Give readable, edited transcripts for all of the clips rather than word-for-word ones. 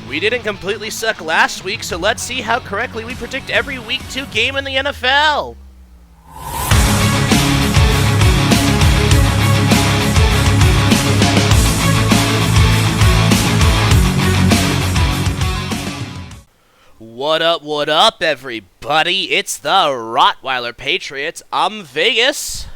We didn't completely suck last week, so let's see how correctly we predict every Week 2 game in the NFL. What up, everybody? It's the Rottweiler Patriots. I'm Vegas.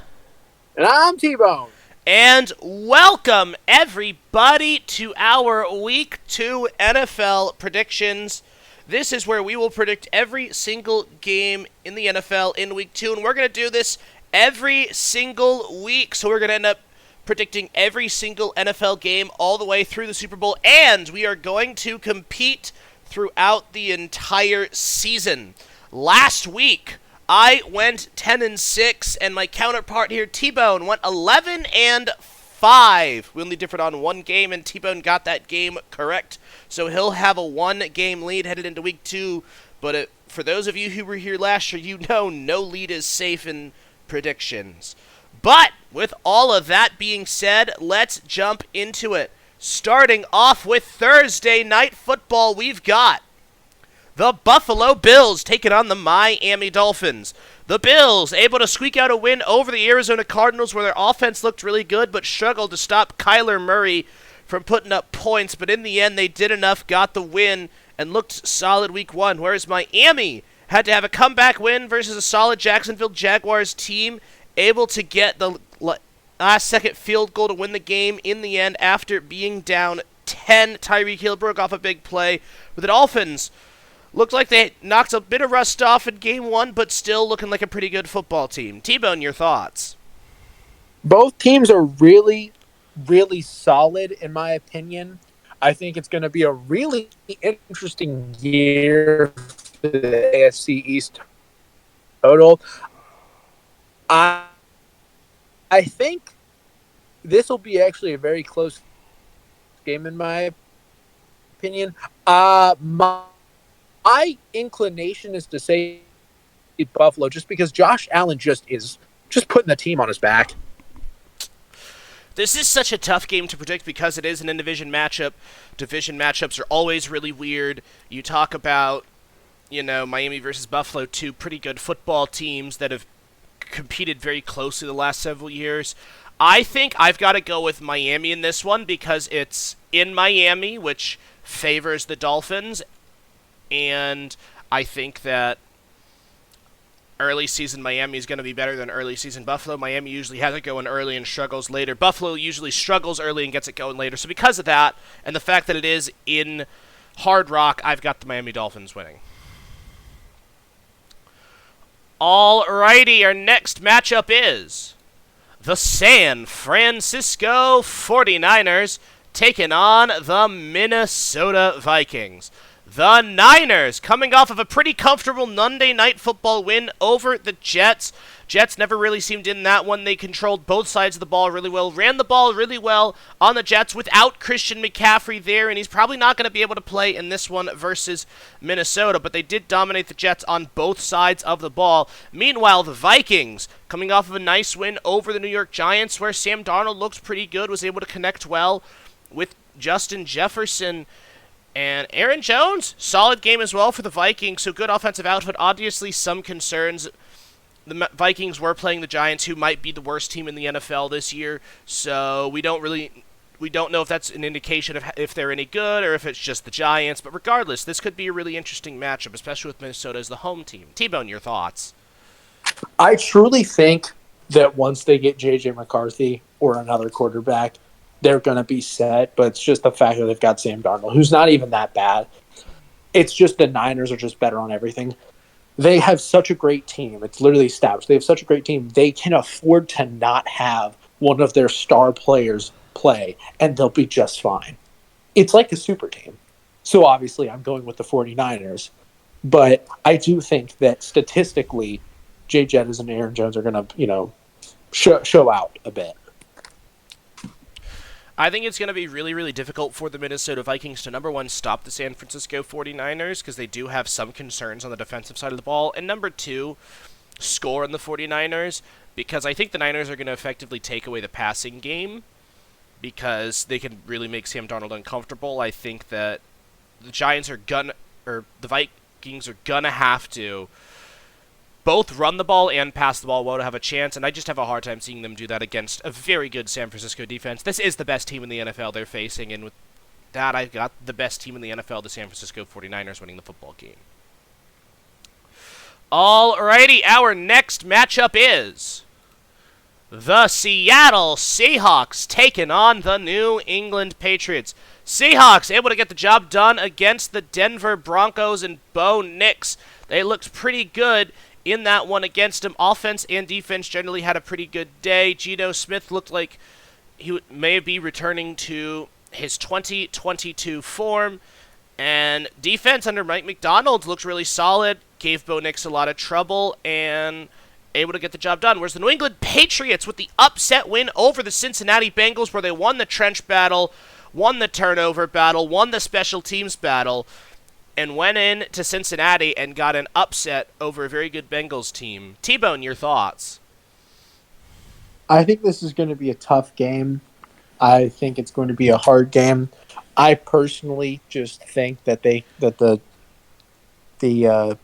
And I'm T-Bone. And welcome, everybody, to our Week 2 NFL predictions. This is where we will predict every single game in the NFL in Week 2, and we're going to do this every single week. So we're going to end up predicting every single NFL game all the way through the Super Bowl, and we are going to compete throughout the entire season. Last week, I went 10-6, and my counterpart here, T-Bone, went 11-5. We only differed on one game, and T-Bone got that game correct. So he'll have a one-game lead headed into Week 2. But for those of you who were here last year, you know no lead is safe in predictions. But with all of that being said, let's jump into it. Starting off with Thursday Night Football, we've got the Buffalo Bills taking on the Miami Dolphins. The Bills able to squeak out a win over the Arizona Cardinals, where their offense looked really good but struggled to stop Kyler Murray from putting up points. But in the end, they did enough, got the win, and looked solid Week 1. Whereas Miami had to have a comeback win versus a solid Jacksonville Jaguars team, able to get the last-second field goal to win the game in the end after being down 10. Tyreek Hill broke off a big play. But the Dolphins looked like they knocked a bit of rust off in Game 1, but still looking like a pretty good football team. T-Bone, your thoughts? Both teams are really, really solid, in my opinion. I think it's going to be a really interesting year for the AFC East total. I think this will be actually a very close game, in my opinion. My inclination is to say Buffalo, just because Josh Allen is putting the team on his back. This is such a tough game to predict because it is an in-division matchup. Division matchups are always really weird. You talk about, Miami versus Buffalo, two pretty good football teams that have competed very closely the last several years. I think I've got to go with Miami in this one because it's in Miami, which favors the Dolphins. And I think that early season Miami is going to be better than early season Buffalo. Miami usually has it going early and struggles later. Buffalo usually struggles early and gets it going later. So because of that, and the fact that it is in Hard Rock, I've got the Miami Dolphins winning. Alrighty, our next matchup is the San Francisco 49ers taking on the Minnesota Vikings. The Niners coming off of a pretty comfortable Monday Night Football win over the Jets. Jets never really seemed in that one. They controlled both sides of the ball really well, ran the ball really well on the Jets without Christian McCaffrey there, and he's probably not going to be able to play in this one versus Minnesota, but they did dominate the Jets on both sides of the ball. Meanwhile, the Vikings coming off of a nice win over the New York Giants, where Sam Darnold looked pretty good, was able to connect well with Justin Jefferson. And Aaron Jones, solid game as well for the Vikings, so good offensive output. Obviously, some concerns. The Vikings were playing the Giants, who might be the worst team in the NFL this year, so we don't know if that's an indication of if they're any good or if it's just the Giants. But regardless, this could be a really interesting matchup, especially with Minnesota as the home team. T-Bone, your thoughts? I truly think that once they get J.J. McCarthy or another quarterback, they're going to be set, but it's just the fact that they've got Sam Darnold, who's not even that bad. It's just the Niners are just better on everything. They have such a great team. It's literally established. They have such a great team. They can afford to not have one of their star players play, and they'll be just fine. It's like a super team. So obviously I'm going with the 49ers, but I do think that statistically, Jay Jettis and Aaron Jones are going to, show out a bit. I think it's going to be really, really difficult for the Minnesota Vikings to, number one, stop the San Francisco 49ers, because they do have some concerns on the defensive side of the ball, and number two, score on the 49ers, because I think the Niners are going to effectively take away the passing game, because they can really make Sam Darnold uncomfortable. I think that the Vikings are gonna have to both run the ball and pass the ball won't have a chance, and I just have a hard time seeing them do that against a very good San Francisco defense. This is the best team in the NFL they're facing, and with that, I've got the best team in the NFL, the San Francisco 49ers, winning the football game. Alrighty, our next matchup is the Seattle Seahawks taking on the New England Patriots. Seahawks able to get the job done against the Denver Broncos and Bo Nix. They looked pretty good in that one against him. Offense and defense generally had a pretty good day. Geno Smith looked like he may be returning to his 2022 form. And defense under Mike McDonald looked really solid, gave Bo Nix a lot of trouble, and able to get the job done. Whereas the New England Patriots with the upset win over the Cincinnati Bengals, where they won the trench battle, won the turnover battle, won the special teams battle, and went in to Cincinnati and got an upset over a very good Bengals team. T-Bone, your thoughts? I think this is going to be a tough game. I think it's going to be a hard game. I personally just think that the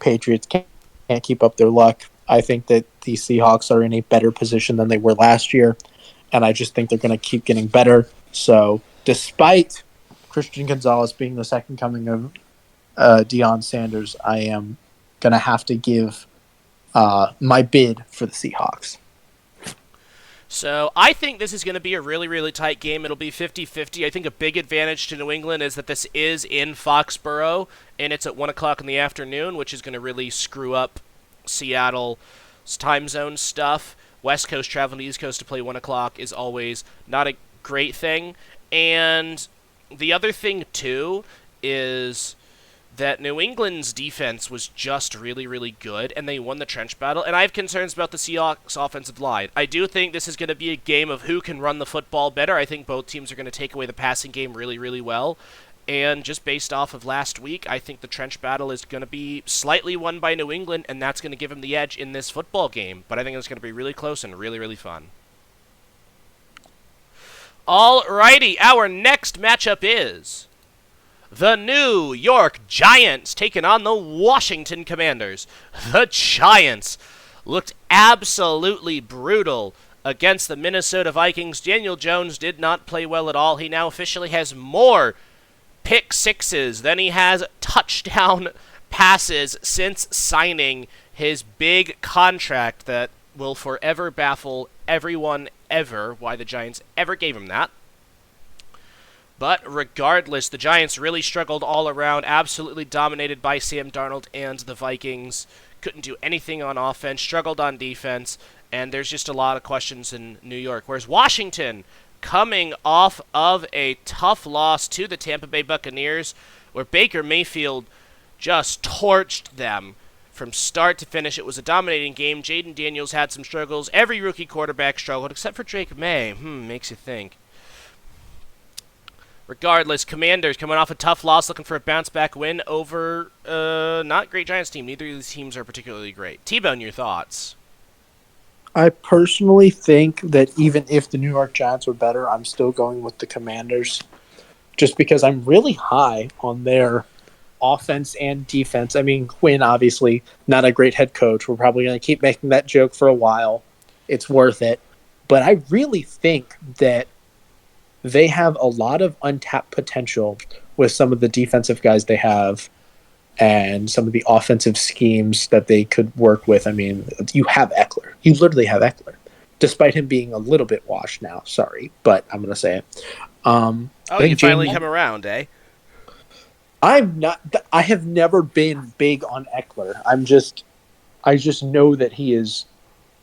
Patriots can't keep up their luck. I think that the Seahawks are in a better position than they were last year, and I just think they're going to keep getting better. So despite Christian Gonzalez being the second coming of Deion Sanders, I am going to have to give my bid for the Seahawks. So I think this is going to be a really, really tight game. It'll be 50-50. I think a big advantage to New England is that this is in Foxborough, and it's at 1 o'clock in the afternoon, which is going to really screw up Seattle's time zone stuff. West Coast traveling to East Coast to play 1 o'clock is always not a great thing. And the other thing, too, is that New England's defense was just really, really good, and they won the trench battle, and I have concerns about the Seahawks offensive line. I do think this is going to be a game of who can run the football better. I think both teams are going to take away the passing game really, really well, and just based off of last week, I think the trench battle is going to be slightly won by New England, and that's going to give them the edge in this football game, but I think it's going to be really close and really, really fun. Alrighty, our next matchup is the New York Giants taking on the Washington Commanders. The Giants looked absolutely brutal against the Minnesota Vikings. Daniel Jones did not play well at all. He now officially has more pick sixes than he has touchdown passes since signing his big contract that will forever baffle everyone ever why the Giants ever gave him that. But regardless, the Giants really struggled all around, absolutely dominated by Sam Darnold and the Vikings. Couldn't do anything on offense, struggled on defense, and there's just a lot of questions in New York. Whereas Washington, coming off of a tough loss to the Tampa Bay Buccaneers, where Baker Mayfield just torched them from start to finish. It was a dominating game. Jaden Daniels had some struggles. Every rookie quarterback struggled, except for Drake May. Makes you think. Regardless, Commanders coming off a tough loss, looking for a bounce-back win over not great Giants team. Neither of these teams are particularly great. T-Bone, your thoughts? I personally think that even if the New York Giants were better, I'm still going with the Commanders, just because I'm really high on their offense and defense. I mean, Quinn, obviously, not a great head coach. We're probably going to keep making that joke for a while. It's worth it. But I really think that they have a lot of untapped potential with some of the defensive guys they have and some of the offensive schemes that they could work with. I mean, you have Eckler. You literally have Eckler, despite him being a little bit washed now. Sorry, but I'm going to say it. You finally come around, eh? I'm not. I have never been big on Eckler. I just know that he is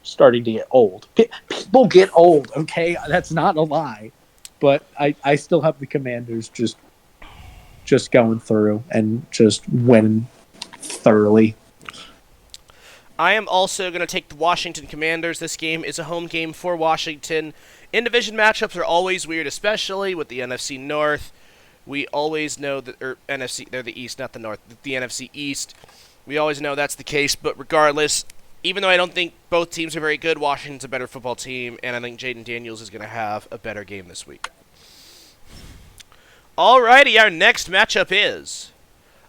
starting to get old. People get old, okay? That's not a lie. But I still have the Commanders just going through and just winning thoroughly. I am also going to take the Washington Commanders. This game is a home game for Washington. In-division matchups are always weird, especially with the NFC North. We always know that, NFC, they're the East, not the North, the NFC East. We always know that's the case, but regardless, even though I don't think both teams are very good, Washington's a better football team, and I think Jaden Daniels is going to have a better game this week. Alrighty, our next matchup is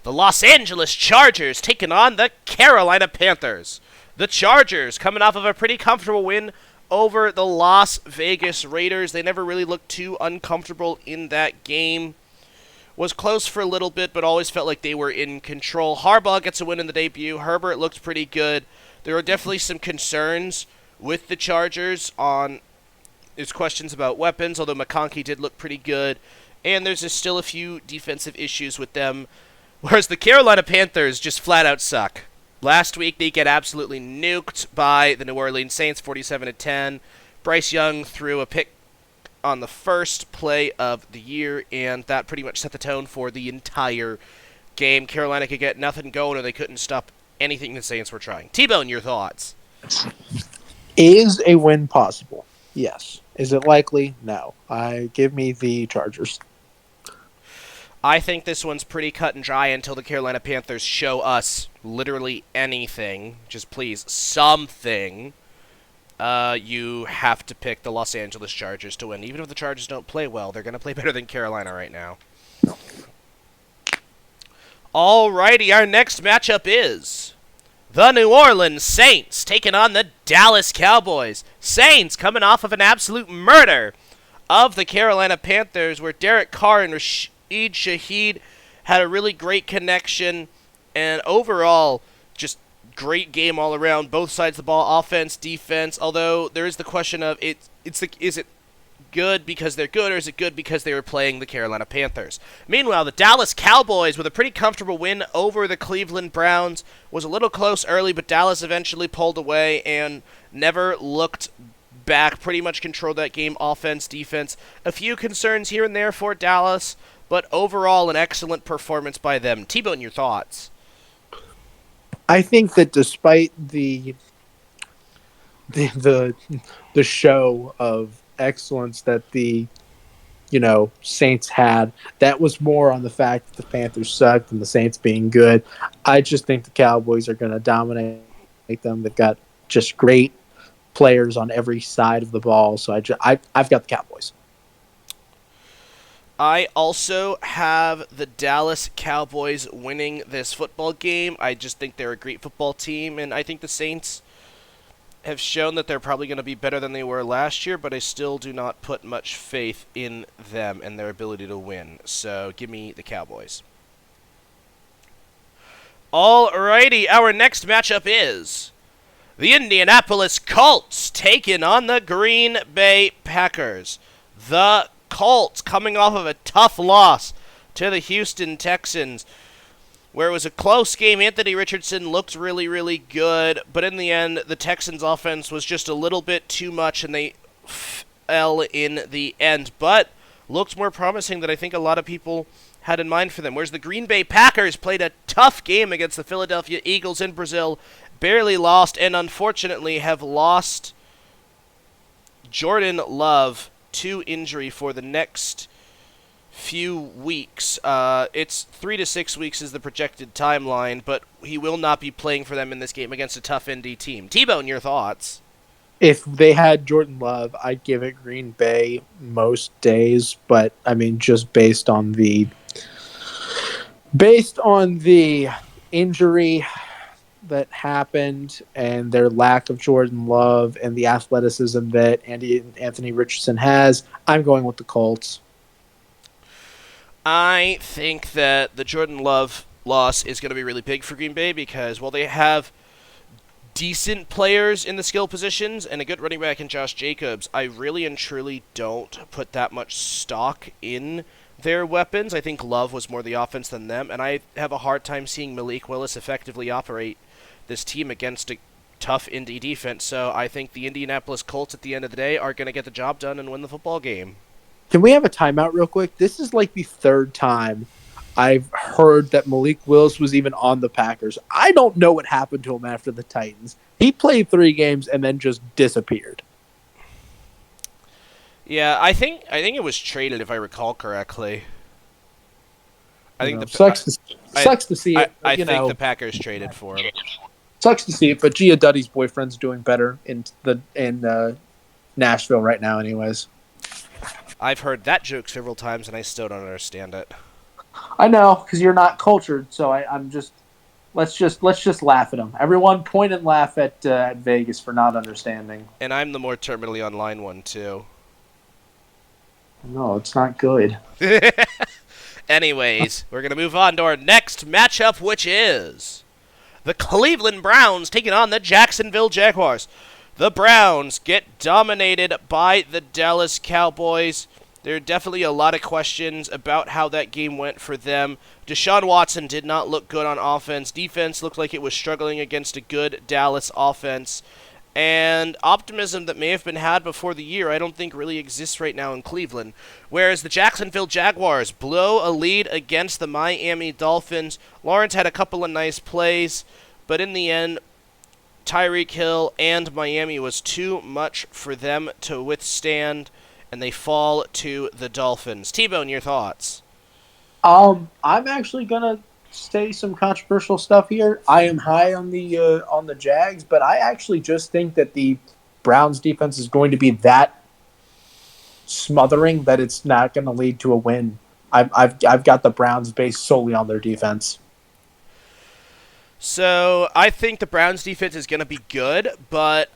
The Los Angeles Chargers taking on the Carolina Panthers. The Chargers coming off of a pretty comfortable win over the Las Vegas Raiders. They never really looked too uncomfortable in that game. Was close for a little bit, but always felt like they were in control. Harbaugh gets a win in the debut. Herbert looked pretty good. There were definitely some concerns with the Chargers on there's questions about weapons, although McConkey did look pretty good. And there's just still a few defensive issues with them. Whereas the Carolina Panthers just flat out suck. Last week they get absolutely nuked by the New Orleans Saints, 47-10. Bryce Young threw a pick on the first play of the year, and that pretty much set the tone for the entire game. Carolina could get nothing going, or they couldn't stop anything the Saints were trying. T-Bone, your thoughts? Is a win possible? Yes. Is it likely? No. Give me the Chargers. I think this one's pretty cut and dry until the Carolina Panthers show us literally anything. Just please, something. You have to pick the Los Angeles Chargers to win. Even if the Chargers don't play well, they're going to play better than Carolina right now. Alrighty, our next matchup is the New Orleans Saints taking on the Dallas Cowboys. Saints coming off of an absolute murder of the Carolina Panthers, where Derek Carr and Rashid Shaheed had a really great connection, and overall, just great game all around. Both sides of the ball, offense, defense. Although there is the question of is it good because they're good, or is it good because they were playing the Carolina Panthers? Meanwhile, the Dallas Cowboys, with a pretty comfortable win over the Cleveland Browns, was a little close early, but Dallas eventually pulled away and never looked back. Pretty much controlled that game, offense, defense. A few concerns here and there for Dallas, but overall an excellent performance by them. T-Bone, your thoughts? I think that despite the show of excellence that the Saints had, that was more on the fact that the Panthers sucked and the Saints being good. I just think the Cowboys are going to dominate them. They've got just great players on every side of the ball, so I've got the Cowboys. I also have the Dallas Cowboys winning this football game. I just think they're a great football team, and I think the Saints have shown that they're probably going to be better than they were last year, but I still do not put much faith in them and their ability to win. So give me the Cowboys. Alrighty, our next matchup is the Indianapolis Colts taking on the Green Bay Packers. The Colts coming off of a tough loss to the Houston Texans, where it was a close game. Anthony Richardson looked really, really good, but in the end, the Texans' offense was just a little bit too much, and they fell in the end, but looked more promising than I think a lot of people had in mind for them. Whereas the Green Bay Packers played a tough game against the Philadelphia Eagles in Brazil, barely lost, and unfortunately have lost Jordan Love to injury for the next few weeks. It's 3 to 6 weeks is the projected timeline, but he will not be playing for them in this game against a tough Indy team. T-Bone, your thoughts? If they had Jordan Love, I'd give it Green Bay most days, but I mean, just based on the injury that happened and their lack of Jordan Love and the athleticism that Anthony Richardson has, I'm going with the Colts. I think that the Jordan Love loss is going to be really big for Green Bay because while they have decent players in the skill positions and a good running back in Josh Jacobs, I really and truly don't put that much stock in their weapons. I think Love was more the offense than them, and I have a hard time seeing Malik Willis effectively operate this team against a tough Indy defense. So I think the Indianapolis Colts at the end of the day are going to get the job done and win the football game. Can we have a timeout real quick? This is like the third time I've heard that Malik Willis was even on the Packers. I don't know what happened to him after the Titans. He played 3 games and then just disappeared. Yeah, I think it was traded, if I recall correctly. Sucks to see it. I think the Packers traded for him. Sucks to see it, but Gia Duddy's boyfriend's doing better in Nashville right now anyways. I've heard that joke several times, and I still don't understand it. I know, because you're not cultured, so I'm just let's just laugh at them. Everyone point and laugh at Vegas for not understanding. And I'm the more terminally online one, too. No, it's not good. Anyways, we're going to move on to our next matchup, which is the Cleveland Browns taking on the Jacksonville Jaguars. The Browns get dominated by the Dallas Cowboys. There are definitely a lot of questions about how that game went for them. Deshaun Watson did not look good on offense. Defense looked like it was struggling against a good Dallas offense. And optimism that may have been had before the year, I don't think really exists right now in Cleveland. Whereas the Jacksonville Jaguars blow a lead against the Miami Dolphins. Lawrence had a couple of nice plays, but in the end, Tyreek Hill and Miami was too much for them to withstand, and they fall to the Dolphins. T-Bone, your thoughts? I'm actually gonna say some controversial stuff here. I am high on the Jags, but I actually just think that the Browns defense is going to be that smothering that it's not going to lead to a win. I've got the Browns based solely on their defense. So I think the Browns defense is going to be good, but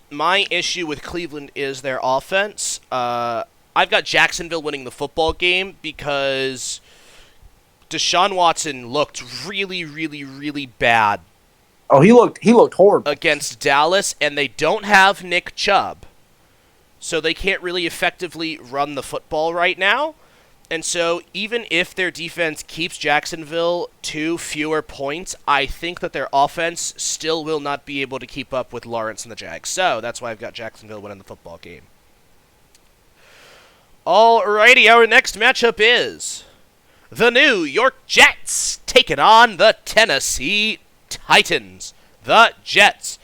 my issue with Cleveland is their offense. I've got Jacksonville winning the football game because Deshaun Watson looked really, really, really bad. Oh, he looked horrible against Dallas, and they don't have Nick Chubb. So they can't really effectively run the football right now. And so even if their defense keeps Jacksonville to fewer points, I think that their offense still will not be able to keep up with Lawrence and the Jags. So that's why I've got Jacksonville winning the football game. Alrighty, our next matchup is the New York Jets taking on the Tennessee Titans. The Jets,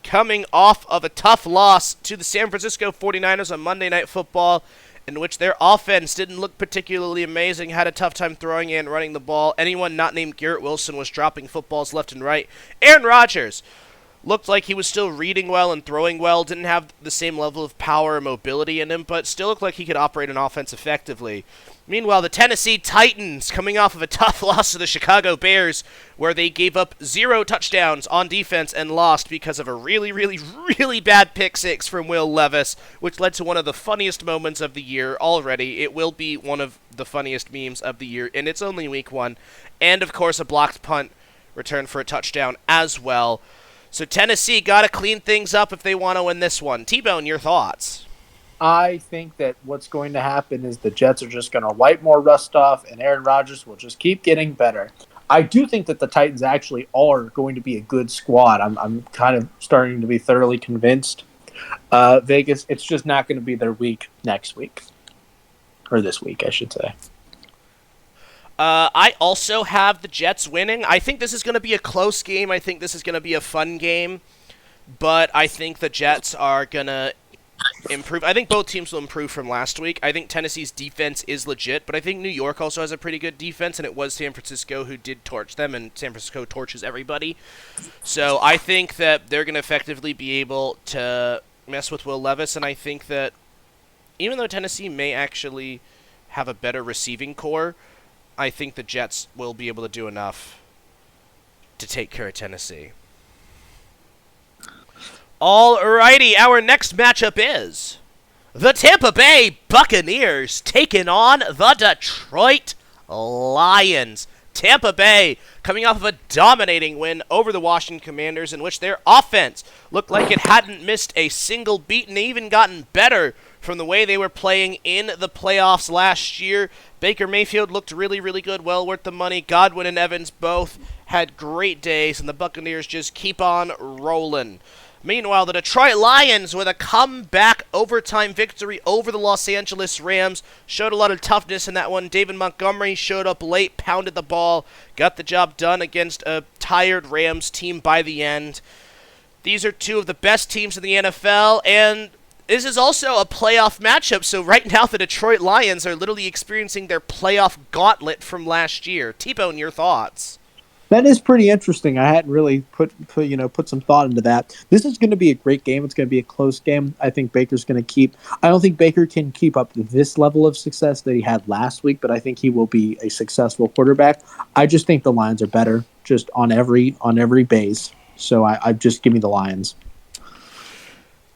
coming off of a tough loss to the San Francisco 49ers on Monday Night Football, in which their offense didn't look particularly amazing, had a tough time throwing and running the ball. Anyone not named Garrett Wilson was dropping footballs left and right. Aaron Rodgers looked like he was still reading well and throwing well, didn't have the same level of power and mobility in him, but still looked like he could operate an offense effectively. Meanwhile, the Tennessee Titans, coming off of a tough loss to the Chicago Bears, where they gave up 0 touchdowns on defense and lost because of a really, really, really bad pick six from Will Levis, which led to one of the funniest moments of the year already. It will be one of the funniest memes of the year, and it's only week 1. And, of course, a blocked punt return for a touchdown as well. So Tennessee got to clean things up if they want to win this one. T-Bone, your thoughts? I think that what's going to happen is the Jets are just going to wipe more rust off, and Aaron Rodgers will just keep getting better. I do think that the Titans actually are going to be a good squad. I'm kind of starting to be thoroughly convinced. Vegas, it's just not going to be their week next week. Or this week, I should say. I also have the Jets winning. I think this is going to be a close game. I think this is going to be a fun game. But I think the Jets are going to improve. I think both teams will improve from last week. I think Tennessee's defense is legit, but I think New York also has a pretty good defense, and it was San Francisco who did torch them, and San Francisco torches everybody. So I think that they're going to effectively be able to mess with Will Levis, and I think that even though Tennessee may actually have a better receiving core, I think the Jets will be able to do enough to take care of Tennessee. Alrighty, our next matchup is the Tampa Bay Buccaneers taking on the Detroit Lions. Tampa Bay coming off of a dominating win over the Washington Commanders, in which their offense looked like it hadn't missed a single beat and even gotten better from the way they were playing in the playoffs last year. Baker Mayfield looked really, really good, well worth the money. Godwin and Evans both had great days, and the Buccaneers just keep on rolling. Meanwhile, the Detroit Lions, with a comeback overtime victory over the Los Angeles Rams, showed a lot of toughness in that one. David Montgomery showed up late, pounded the ball, got the job done against a tired Rams team by the end. These are two of the best teams in the NFL, and this is also a playoff matchup, so right now the Detroit Lions are literally experiencing their playoff gauntlet from last year. T-Bone, your thoughts? That is pretty interesting. I hadn't really put some thought into that. This is going to be a great game. It's going to be a close game. I think Baker's going to keep. I don't think Baker can keep up to this level of success that he had last week, but I think he will be a successful quarterback. I just think the Lions are better, just on every base. So I just give me the Lions.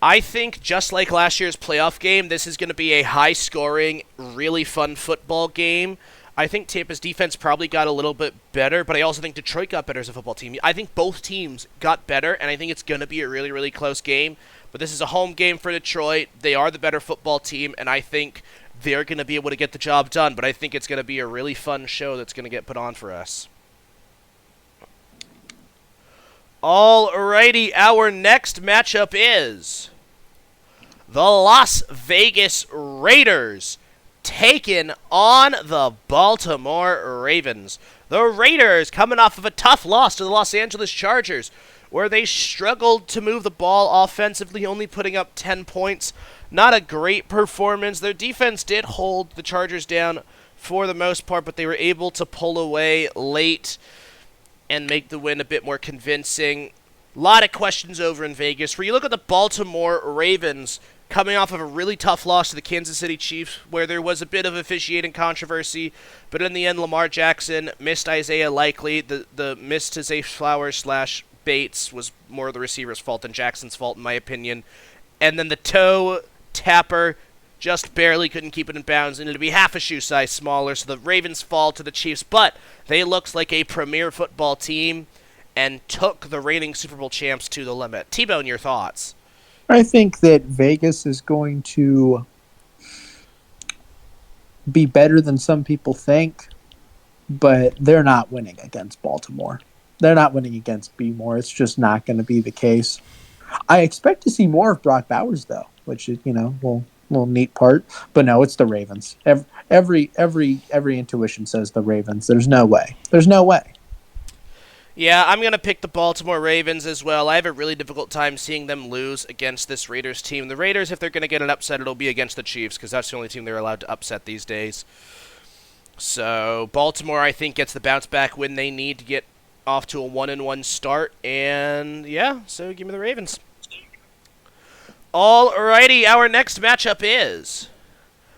I think just like last year's playoff game, this is going to be a high-scoring, really fun football game. I think Tampa's defense probably got a little bit better, but I also think Detroit got better as a football team. I think both teams got better, and I think it's going to be a really, really close game. But this is a home game for Detroit. They are the better football team, and I think they're going to be able to get the job done. But I think it's going to be a really fun show that's going to get put on for us. Alrighty, our next matchup is the Las Vegas Raiders taking on the Baltimore Ravens. The Raiders coming off of a tough loss to the Los Angeles Chargers, where they struggled to move the ball offensively, only putting up 10 points. Not a great performance. Their defense did hold the Chargers down for the most part, but they were able to pull away late and make the win a bit more convincing. A lot of questions over in Vegas. Where you look at the Baltimore Ravens coming off of a really tough loss to the Kansas City Chiefs, where there was a bit of officiating controversy, but in the end, Lamar Jackson missed Isaiah Likely. The miss to Zay Flowers / Bates was more the receiver's fault than Jackson's fault, in my opinion. And then the toe tapper just barely couldn't keep it in bounds, and it'll be half a shoe size smaller, so the Ravens fall to the Chiefs, but they looked like a premier football team and took the reigning Super Bowl champs to the limit. T-Bone, your thoughts? I think that Vegas is going to be better than some people think, but they're not winning against Baltimore. They're not winning against B-More. It's just not going to be the case. I expect to see more of Brock Bowers, though, which is, little neat part. But no, it's the Ravens. Every intuition says the Ravens. There's no way. Yeah, I'm going to pick the Baltimore Ravens as well. I have a really difficult time seeing them lose against this Raiders team. The Raiders, if they're going to get an upset, it'll be against the Chiefs, because that's the only team they're allowed to upset these days. So Baltimore, I think, gets the bounce-back win they need to get off to a 1-1 start. And, yeah, so give me the Ravens. Alrighty, our next matchup is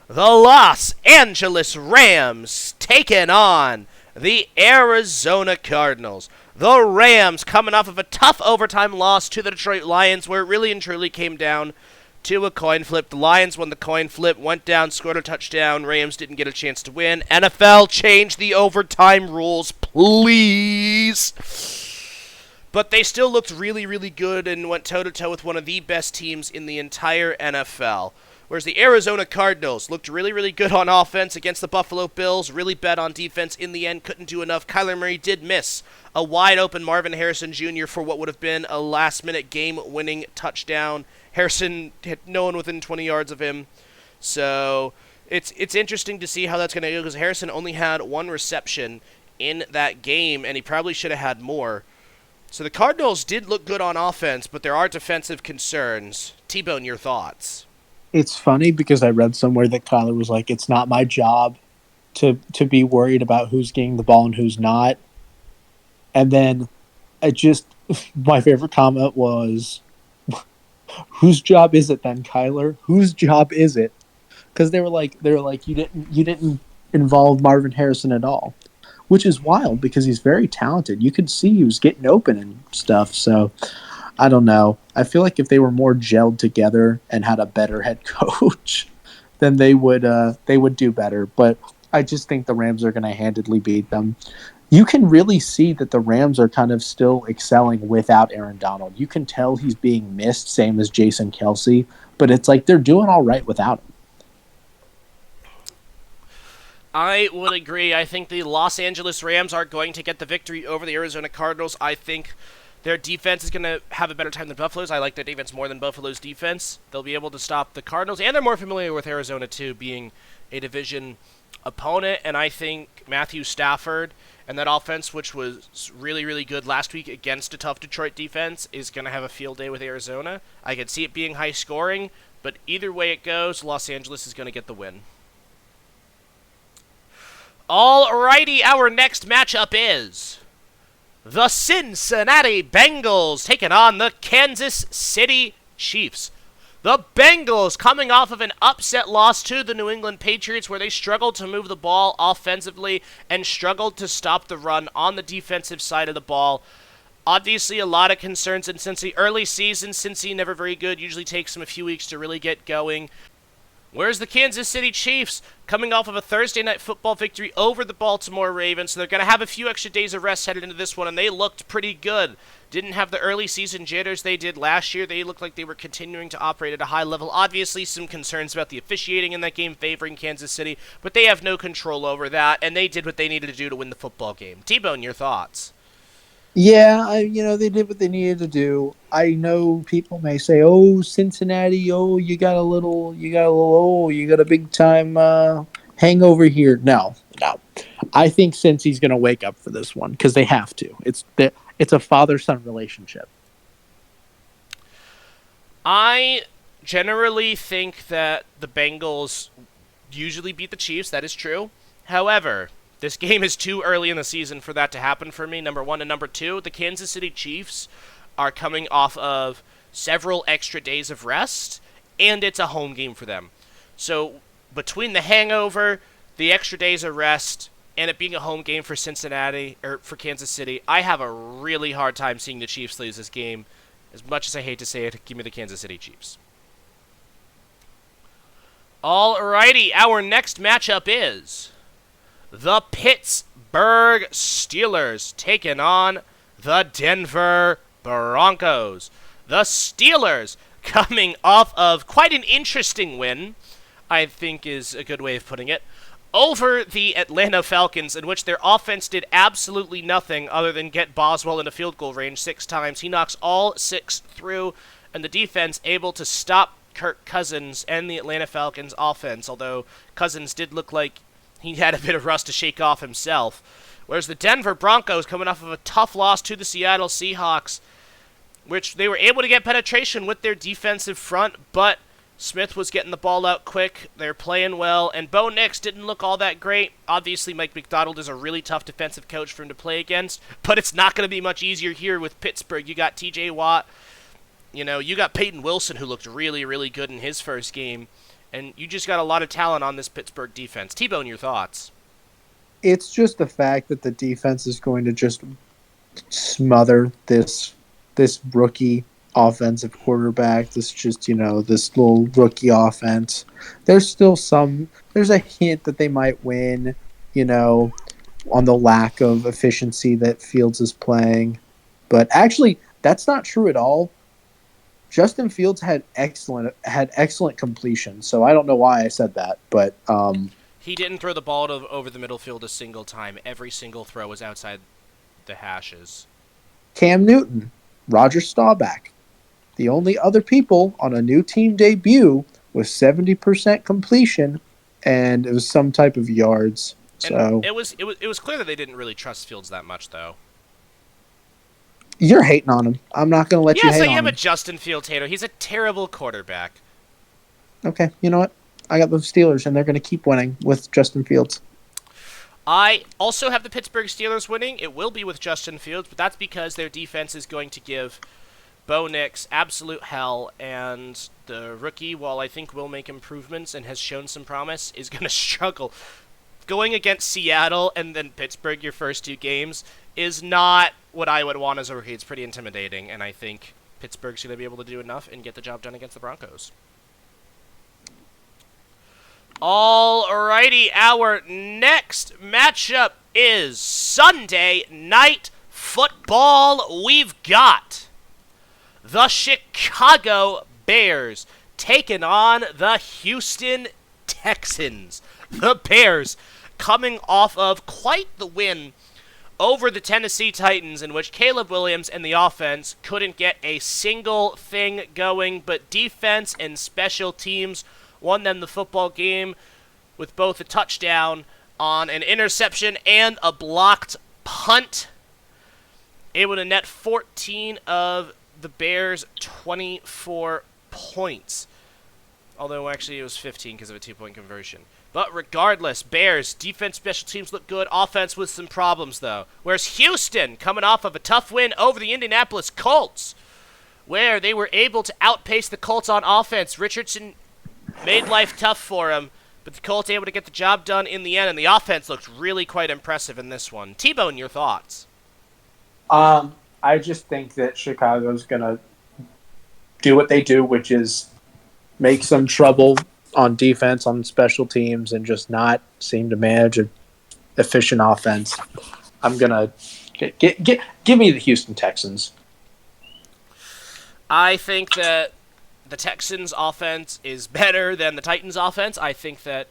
the Los Angeles Rams taking on the Arizona Cardinals. The Rams coming off of a tough overtime loss to the Detroit Lions, where it really and truly came down to a coin flip. The Lions won the coin flip, went down, scored a touchdown. Rams didn't get a chance to win. NFL, change the overtime rules, please. But they still looked really, really good and went toe-to-toe with one of the best teams in the entire NFL. Whereas the Arizona Cardinals looked really, really good on offense against the Buffalo Bills, really bad on defense. In the end, couldn't do enough. Kyler Murray did miss a wide-open Marvin Harrison Jr. for what would have been a last-minute game-winning touchdown. Harrison hit no one within 20 yards of him. So it's interesting to see how that's going to go, because Harrison only had one reception in that game, and he probably should have had more. So the Cardinals did look good on offense, but there are defensive concerns. T-Bone, your thoughts? It's funny because I read somewhere that Kyler was like, it's not my job to be worried about who's getting the ball and who's not. And then my favorite comment was, whose job is it then, Kyler? Whose job is it? Because they were like, you didn't involve Marvin Harrison at all, which is wild because he's very talented. You could see he was getting open and stuff. So I don't know. I feel like if they were more gelled together and had a better head coach, then they would do better. But I just think the Rams are going to handedly beat them. You can really see that the Rams are kind of still excelling without Aaron Donald. You can tell he's being missed, same as Jason Kelce, but it's like they're doing all right without him. I would agree. I think the Los Angeles Rams are going to get the victory over the Arizona Cardinals. I think their defense is going to have a better time than Buffalo's. I like their defense more than Buffalo's defense. They'll be able to stop the Cardinals, and they're more familiar with Arizona, too, being a division opponent. And I think Matthew Stafford and that offense, which was really, really good last week against a tough Detroit defense, is going to have a field day with Arizona. I could see it being high scoring, but either way it goes, Los Angeles is going to get the win. Alrighty, our next matchup is The Cincinnati Bengals taking on the Kansas City Chiefs. The Bengals coming off of an upset loss to the New England Patriots where they struggled to move the ball offensively and struggled to stop the run on the defensive side of the ball. Obviously, a lot of concerns in Cincy. Early season, Cincy never very good. Usually takes them a few weeks to really get going. Whereas the Kansas City Chiefs coming off of a Thursday Night Football victory over the Baltimore Ravens. So they're going to have a few extra days of rest headed into this one, and they looked pretty good. Didn't have the early season jitters they did last year. They looked like they were continuing to operate at a high level. Obviously, some concerns about the officiating in that game favoring Kansas City, but they have no control over that, and they did what they needed to do to win the football game. T-Bone, your thoughts? Yeah, they did what they needed to do. I know people may say, "Oh, Cincinnati, oh, you got a big time hangover here." No. I think Cincy's going to wake up for this one because they have to. It's a father-son relationship. I generally think that the Bengals usually beat the Chiefs. That is true. However, this game is too early in the season for that to happen for me, number one. And number two, the Kansas City Chiefs are coming off of several extra days of rest, and it's a home game for them. So between the hangover, the extra days of rest, and it being a home game for Cincinnati, or for Kansas City, I have a really hard time seeing the Chiefs lose this game. As much as I hate to say it, give me the Kansas City Chiefs. Alrighty, our next matchup is the Pittsburgh Steelers taking on the Denver Broncos. The Steelers coming off of quite an interesting win, I think is a good way of putting it, over the Atlanta Falcons, in which their offense did absolutely nothing other than get Boswell into field goal range 6 times. He knocks all 6 through, and the defense able to stop Kirk Cousins and the Atlanta Falcons offense, although Cousins did look like he had a bit of rust to shake off himself. Whereas the Denver Broncos, coming off of a tough loss to the Seattle Seahawks, which they were able to get penetration with their defensive front, but Smith was getting the ball out quick. They're playing well, and Bo Nix didn't look all that great. Obviously, Mike Macdonald is a really tough defensive coach for him to play against, but it's not going to be much easier here with Pittsburgh. You got T.J. Watt. You got Peyton Wilson, who looked really, really good in his first game. And you just got a lot of talent on this Pittsburgh defense. T-Bone, your thoughts? It's just the fact that the defense is going to just smother this rookie offensive quarterback. This little rookie offense. There's a hint that they might win, on the lack of efficiency that Fields is playing. But actually, that's not true at all. Justin Fields had excellent completion, so I don't know why I said that, but he didn't throw the ball over the middle field a single time. Every single throw was outside the hashes. Cam Newton, Roger Staubach, the only other people on a new team debut with 70% completion, and it was some type of yards. So and it was clear that they didn't really trust Fields that much, though. You're hating on him. I'm not going to let you hate on him. Yes, I am a Justin Fields hater. He's a terrible quarterback. Okay, you know what? I got the Steelers, and they're going to keep winning with Justin Fields. I also have the Pittsburgh Steelers winning. It will be with Justin Fields, but that's because their defense is going to give Bo Nix absolute hell, and the rookie, while I think will make improvements and has shown some promise, is going to struggle. Going against Seattle and then Pittsburgh, your first 2 games, is not what I would want as a rookie. It's pretty intimidating, and I think Pittsburgh's going to be able to do enough and get the job done against the Broncos. Alrighty, our next matchup is Sunday Night Football. We've got the Chicago Bears taking on the Houston Texans. The Bears coming off of quite the win over the Tennessee Titans, in which Caleb Williams and the offense couldn't get a single thing going, but defense and special teams won them the football game with both a touchdown on an interception and a blocked punt, able to net 14 of the Bears' 24 points. Although, actually, it was 15 because of a 2-point conversion. But regardless, Bears, defense, special teams look good. Offense with some problems, though. Whereas Houston, coming off of a tough win over the Indianapolis Colts, where they were able to outpace the Colts on offense. Richardson made life tough for him, but the Colts able to get the job done in the end, and the offense looked really quite impressive in this one. T-Bone, your thoughts? I just think that Chicago's going to do what they do, which is make some trouble on defense, on special teams, and just not seem to manage an efficient offense. I'm going to give me the Houston Texans. I think that the Texans' offense is better than the Titans' offense. I think that,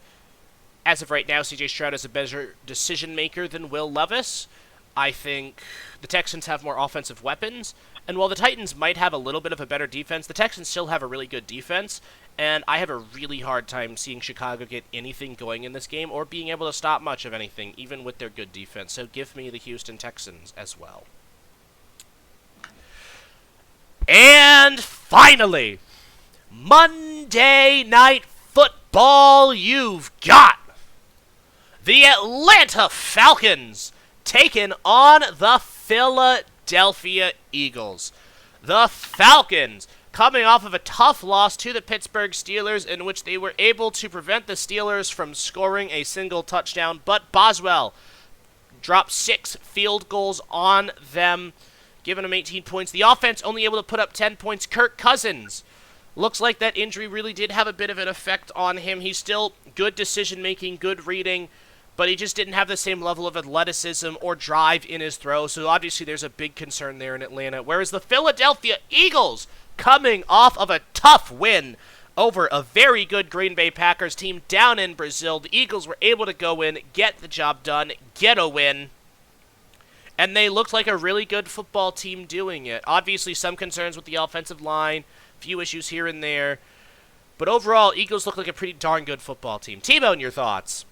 as of right now, C.J. Stroud is a better decision-maker than Will Levis. I think the Texans have more offensive weapons. And while the Titans might have a little bit of a better defense, the Texans still have a really good defense. And I have a really hard time seeing Chicago get anything going in this game or being able to stop much of anything, even with their good defense. So give me the Houston Texans as well. And finally, Monday Night Football, you've got the Atlanta Falcons taking on the Philadelphia Eagles. The Falcons coming off of a tough loss to the Pittsburgh Steelers in which they were able to prevent the Steelers from scoring a single touchdown, but Boswell dropped 6 field goals on them, giving them 18 points. The offense only able to put up 10 points. Kirk Cousins, looks like that injury really did have a bit of an effect on him. He's still good decision-making, good reading, but he just didn't have the same level of athleticism or drive in his throw, so obviously there's a big concern there in Atlanta. Whereas the Philadelphia Eagles, coming off of a tough win over a very good Green Bay Packers team down in Brazil, the Eagles were able to go in, get the job done, get a win, and they looked like a really good football team doing it. Obviously, some concerns with the offensive line, few issues here and there, but overall, Eagles look like a pretty darn good football team. T-Bone, your thoughts?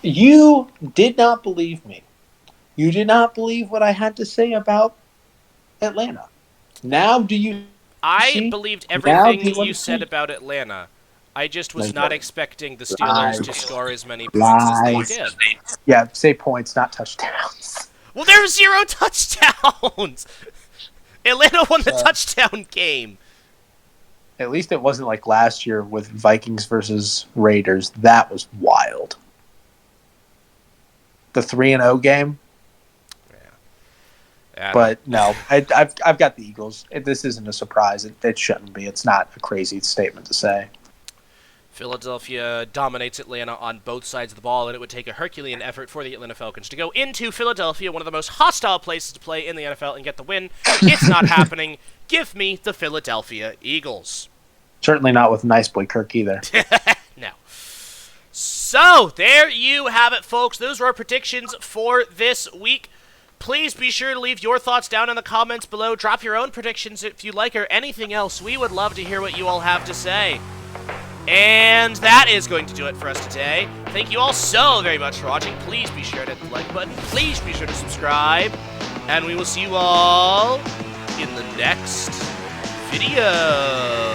You did not believe me. You did not believe what I had to say about Atlanta. Now do you I believed everything you said about Atlanta. I just was not expecting the Steelers to score as many points as they did. Yeah, say points, not touchdowns. Well, there were 0 touchdowns! Atlanta won the touchdown game. At least it wasn't like last year with Vikings versus Raiders. That was wild. The 3-0 game. Yeah. But no, I've got the Eagles. This isn't a surprise. It shouldn't be. It's not a crazy statement to say. Philadelphia dominates Atlanta on both sides of the ball, and it would take a Herculean effort for the Atlanta Falcons to go into Philadelphia, one of the most hostile places to play in the NFL, and get the win. It's not happening. Give me the Philadelphia Eagles. Certainly not with Nice Boy Kirk either. No. So, there you have it, folks. Those were our predictions for this week. Please be sure to leave your thoughts down in the comments below. Drop your own predictions if you like, or anything else. We would love to hear what you all have to say. And that is going to do it for us today. Thank you all so very much for watching. Please be sure to hit the like button. Please be sure to subscribe. And we will see you all in the next video.